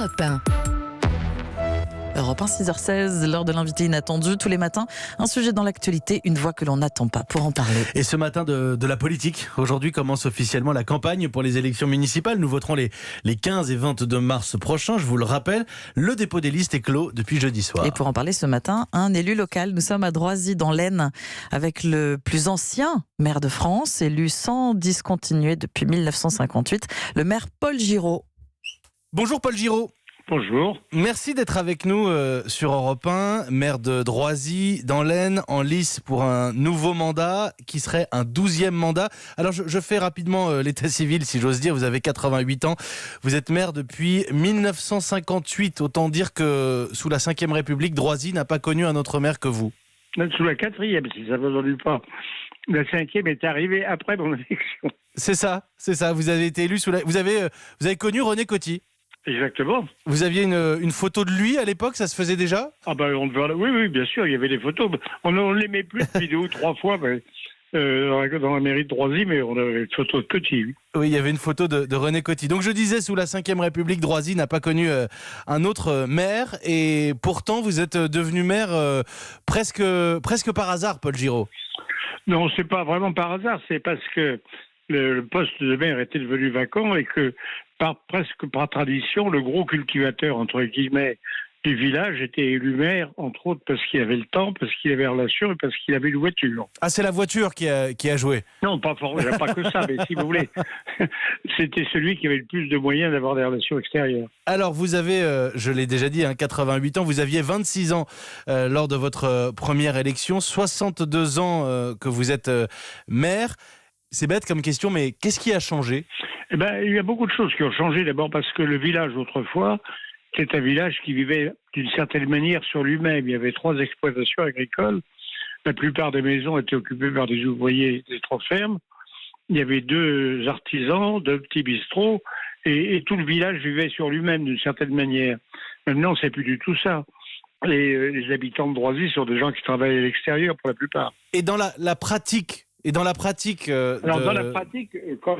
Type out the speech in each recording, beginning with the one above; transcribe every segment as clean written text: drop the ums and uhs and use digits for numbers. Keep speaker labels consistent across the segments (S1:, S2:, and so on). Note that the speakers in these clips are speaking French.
S1: Europe 1.
S2: Europe 1, 6h16, l'heure de l'invité inattendu. Tous les matins, un sujet dans l'actualité, une voix que l'on n'attend pas pour en parler.
S3: Et ce matin de la politique, aujourd'hui commence officiellement la campagne pour les élections municipales. Nous voterons les 15 et 22 mars prochains. Je vous le rappelle, le dépôt des listes est clos depuis jeudi soir.
S2: Et pour en parler ce matin, un élu local. Nous sommes à Droisy dans l'Aisne avec le plus ancien maire de France, élu sans discontinuer depuis 1958, le maire Paul Giraud.
S3: Bonjour Paul Giraud.
S4: Bonjour.
S3: Merci d'être avec nous sur Europe 1, maire de Droisy, dans l'Aisne, en lice pour un nouveau mandat qui serait un 12e mandat. Alors je fais rapidement l'état civil, si j'ose dire. Vous avez 88 ans, vous êtes maire depuis 1958. Autant dire que sous la 5e République, Droisy n'a pas connu un autre maire que vous.
S4: Sous la 4e, si ça ne vous ennuie pas. La 5e est arrivée après mon élection.
S3: C'est ça. Vous avez été élu sous la... Vous avez connu René Coty.
S4: Exactement.
S3: Vous aviez une photo de lui à l'époque, ça se faisait déjà ?
S4: Ah ben on devait... Oui, bien sûr, il y avait des photos. On ne l'aimait plus depuis 2 ou 3 fois dans la mairie de Droisy, mais on avait une photo de Coty.
S3: Oui, il y avait une photo de René Coty. Donc je disais, sous la 5e République, Droisy n'a pas connu un autre maire. Et pourtant, vous êtes devenu maire presque par hasard, Paul Giraud.
S4: Non, c'est pas vraiment par hasard, c'est parce que le poste de maire était devenu vacant et que presque par tradition, le gros cultivateur, entre guillemets, du village était élu maire, entre autres parce qu'il avait le temps, parce qu'il avait la relation et parce qu'il avait une voiture.
S3: Ah, c'est la voiture qui a joué.
S4: Non, pas que ça, mais si vous voulez, c'était celui qui avait le plus de moyens d'avoir des relations extérieures.
S3: Alors, vous avez, je l'ai déjà dit, 88 ans, vous aviez 26 ans lors de votre première élection, 62 ans que vous êtes maire. C'est bête comme question, mais qu'est-ce qui a changé ?
S4: Eh ben, il y a beaucoup de choses qui ont changé. D'abord parce que le village, autrefois, c'était un village qui vivait d'une certaine manière sur lui-même. Il y avait 3 exploitations agricoles. La plupart des maisons étaient occupées par des ouvriers des 3 fermes. Il y avait 2 artisans, 2 petits bistrots, et tout le village vivait sur lui-même d'une certaine manière. Maintenant, c'est plus du tout ça. Les habitants de Droisy sont des gens qui travaillent à l'extérieur pour la plupart.
S3: Et dans la pratique dans la pratique,
S4: dans la pratique, quand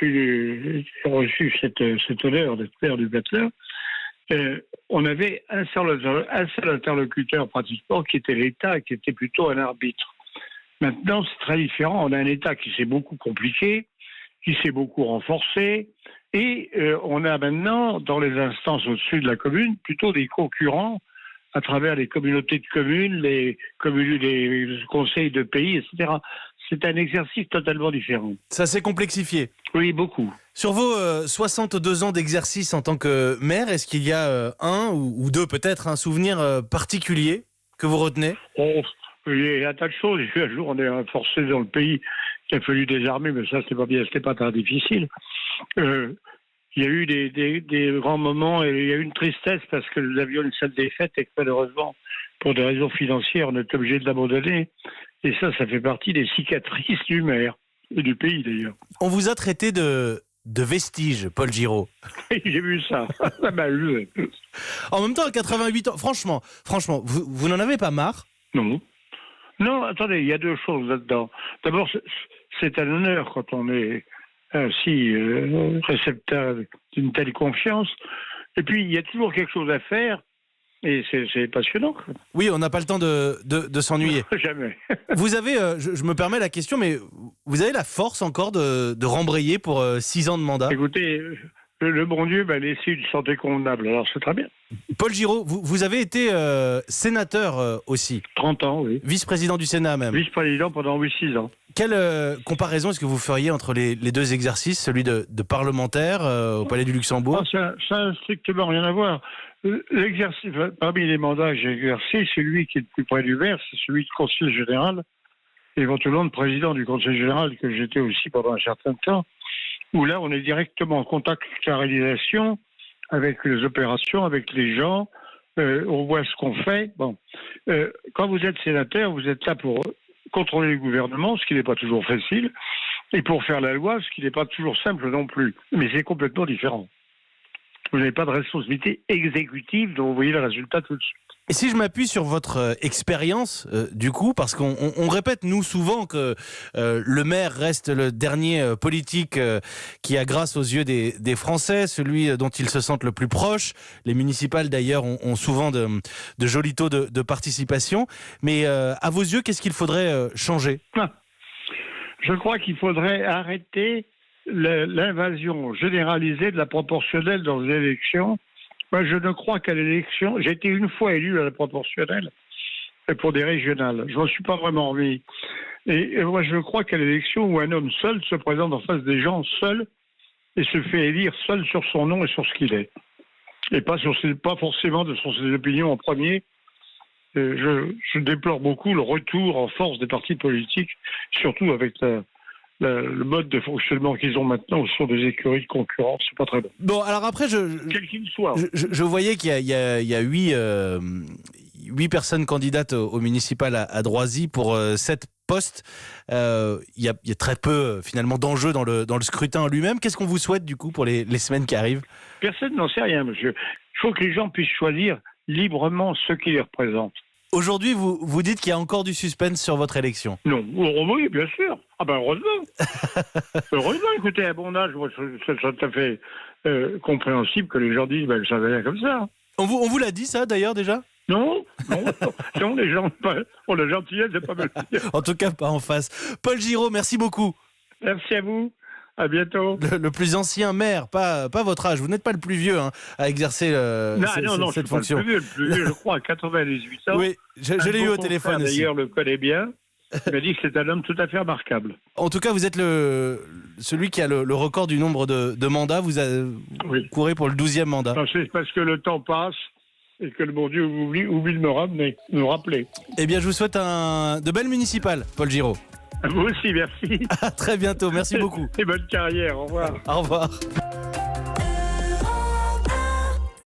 S4: j'ai reçu cet honneur d'être maire du Batteur, on avait un seul interlocuteur pratiquement qui était l'État, qui était plutôt un arbitre. Maintenant, c'est très différent. On a un État qui s'est beaucoup compliqué, qui s'est beaucoup renforcé, et on a maintenant, dans les instances au-dessus de la commune, plutôt des concurrents à travers les communautés de communes, les conseils de pays, etc. C'est un exercice totalement différent.
S3: Ça s'est complexifié.
S4: Oui, beaucoup.
S3: Sur vos 62 ans d'exercice en tant que maire, est-ce qu'il y a un ou 2 peut-être un souvenir particulier que vous retenez ?
S4: Il y a un tas de choses. Un jour, on est un forcé dans le pays qui a fallu désarmer, mais ça, c'était pas très difficile. Il y a eu des grands moments et il y a eu une tristesse parce que nous avions une salle des fêtes et que malheureusement, pour des raisons financières, on est obligé de l'abandonner. Et ça fait partie des cicatrices du maire, et du pays d'ailleurs.
S3: On vous a traité de vestige, Paul Giraud.
S4: J'ai vu ça, ça m'a eu.
S3: En même temps, à 88 ans, franchement, vous n'en avez pas marre ?
S4: Non, attendez, il y a 2 choses là-dedans. D'abord, c'est un honneur quand on est ainsi récepteur d'une telle confiance. Et puis, il y a toujours quelque chose à faire. Et c'est passionnant.
S3: Oui, on n'a pas le temps de s'ennuyer.
S4: Jamais.
S3: Vous avez, je me permets la question, mais vous avez la force encore de rembrayer pour 6 ans de mandat ?
S4: Écoutez, le bon Dieu m'a laissé une santé convenable, alors c'est très bien.
S3: Paul Giraud, vous avez été sénateur aussi.
S4: 30 ans, oui.
S3: Vice-président du Sénat même.
S4: Vice-président pendant 8-6 ans.
S3: Quelle comparaison est-ce que vous feriez entre les 2 exercices, celui de parlementaire au Palais du Luxembourg ?
S4: Ça n'a strictement rien à voir. L'exercice, parmi les mandats que j'ai exercés, celui qui est le plus près du maire, c'est celui de conseiller général, éventuellement de président du conseil général, que j'étais aussi pendant un certain temps, où là, on est directement en contact avec la réalisation, avec les opérations, avec les gens, on voit ce qu'on fait. Quand vous êtes sénateur, vous êtes là pour contrôler le gouvernement, ce qui n'est pas toujours facile, et pour faire la loi, ce qui n'est pas toujours simple non plus. Mais c'est complètement différent. vous n'avez pas de responsabilité exécutive dont vous voyez le résultat tout de suite.
S3: Et si je m'appuie sur votre expérience, du coup, parce qu'on répète, nous, souvent, que le maire reste le dernier politique qui a grâce aux yeux des Français, celui dont ils se sentent le plus proches. Les municipales, d'ailleurs, ont souvent de jolis taux de participation. Mais à vos yeux, qu'est-ce qu'il faudrait changer ?
S4: Je crois qu'il faudrait arrêter l'invasion généralisée de la proportionnelle dans les élections. Moi, je ne crois qu'à l'élection. J'ai été une fois élu à la proportionnelle pour des régionales. Je ne m'en suis pas vraiment remis. Et moi, je crois qu'à l'élection où un homme seul se présente en face des gens seul et se fait élire seul sur son nom et sur ce qu'il est. Et pas forcément sur ses opinions en premier. Je déplore beaucoup le retour en force des partis politiques, surtout avec le mode de fonctionnement qu'ils ont maintenant sur des écuries de concurrence. C'est pas très bon.
S3: Bon, alors après,
S4: quel qu'il soit.
S3: Je voyais qu'il y a 8 personnes candidates au municipal à Droisy pour 7 postes. Il y a très peu, finalement, d'enjeux dans le scrutin en lui-même. Qu'est-ce qu'on vous souhaite, du coup, pour les semaines qui arrivent ?
S4: Personne n'en sait rien, monsieur. Il faut que les gens puissent choisir librement ceux qui les représentent.
S3: Aujourd'hui, vous dites qu'il y a encore du suspense sur votre élection.
S4: Non, oui, bien sûr. Ah ben heureusement. Heureusement, écoutez, à mon âge, c'est tout à fait compréhensible que les gens disent ça va bien comme ça.
S3: On vous l'a dit ça d'ailleurs déjà ?
S4: Non, les gens ont la gentillesse de pas me le dire.
S3: En tout cas, pas en face. Paul Giraud, merci beaucoup.
S4: Merci à vous. À bientôt.
S3: Le plus ancien maire, pas votre âge. Vous n'êtes pas le plus vieux à exercer cette fonction.
S4: Non, le plus vieux, je crois, à 98 ans.
S3: Oui, je l'ai eu au téléphone aussi.
S4: D'ailleurs, le connaît bien. Il m'a dit que c'est un homme tout à fait remarquable.
S3: En tout cas, vous êtes celui qui a le record du nombre de mandats. Vous courez pour le 12e mandat.
S4: Non, c'est parce que le temps passe et que le bon Dieu oublie de me rappeler.
S3: Eh bien, je vous souhaite de belles municipales, Paul Giraud.
S4: Vous aussi, merci.
S3: À très bientôt, merci beaucoup.
S4: Et bonne carrière, au revoir.
S3: Au revoir.